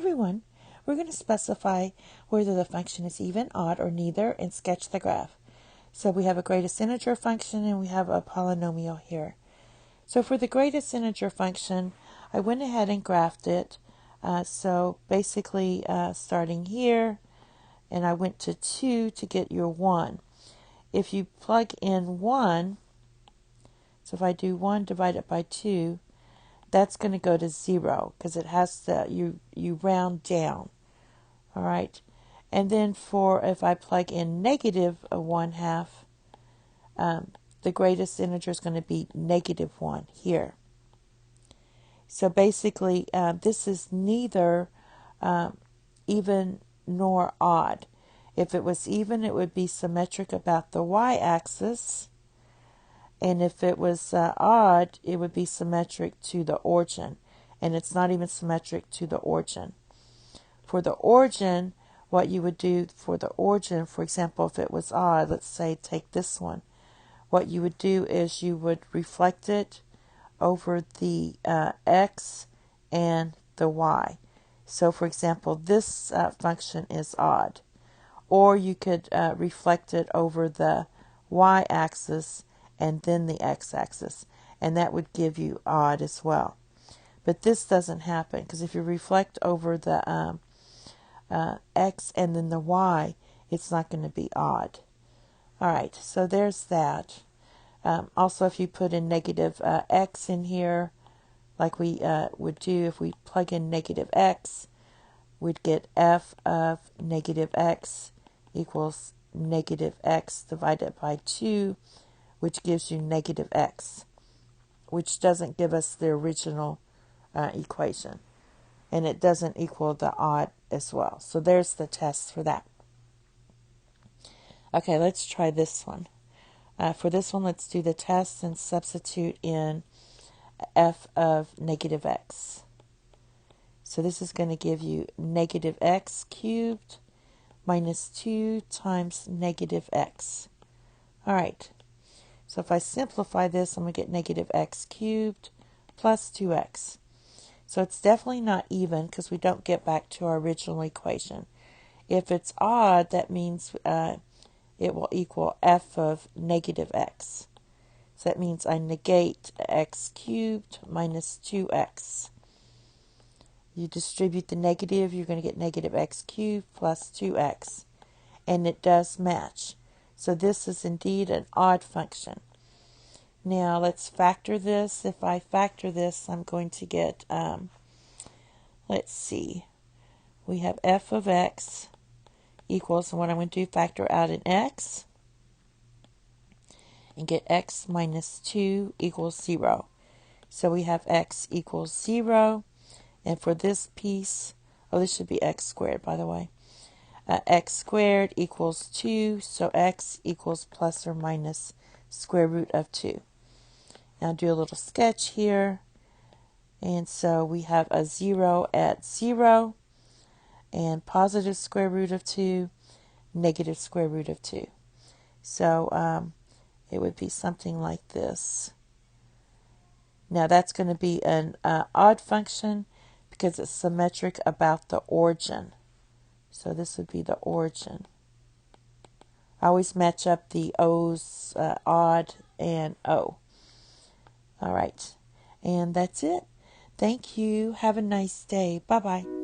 everyone. We're going to specify whether the function is even, odd, or neither and sketch the graph. So we have a greatest integer function and we have a polynomial here. So for the greatest integer function, I went ahead and graphed it. So basically starting here, and I went to 2 to get your 1. If you plug in 1, so if I do 1 divided by 2, that's going to go to 0 because it has to, you round down. All right. And then for if I plug in negative 1/2, the greatest integer is going to be negative 1 here. So basically, this is neither even nor odd. If it was even, it would be symmetric about the y-axis. And if it was odd, it would be symmetric to the origin. And it's not even symmetric to the origin. For the origin, what you would do for the origin, for example, if it was odd, let's say take this one. What you would do is you would reflect it over the x and the y. So for example, this function is odd. Or you could reflect it over the y-axis and then the x-axis. And that would give you odd as well. But this doesn't happen because if you reflect over the x and then the y, it's not going to be odd. All right, so there's that. Also, if you put in negative x in here, like we would do if we plug in negative x, we'd get f of negative x equals negative x divided by 2, which gives you negative x, which doesn't give us the original equation. And it doesn't equal the odd as well. So there's the test for that. Okay, let's try this one. For this one, let's do the test and substitute in f of negative x. So this is going to give you negative x cubed minus 2 times negative x. All right. So if I simplify this, I'm going to get negative x cubed plus 2x. So it's definitely not even because we don't get back to our original equation. If it's odd, that means it will equal f of negative x. So that means I negate x cubed minus 2x. You distribute the negative, you're going to get negative x cubed plus 2x. And it does match. So this is indeed an odd function. Now let's factor this. If I factor this, I'm going to get, let's see, we have f of x equals, and what I'm going to do, factor out an x and get x minus 2 equals 0. So we have x equals 0, and for this piece, oh, this should be x squared, by the way. X squared equals 2, so x equals plus or minus square root of 2. Now do a little sketch here, and so we have a 0 at 0, and positive square root of 2, negative square root of 2. So it would be something like this. Now that's going to be an odd function because it's symmetric about the origin. So this would be the origin. I always match up the O's, odd and O. All right. And that's it. Thank you. Have a nice day. Bye-bye.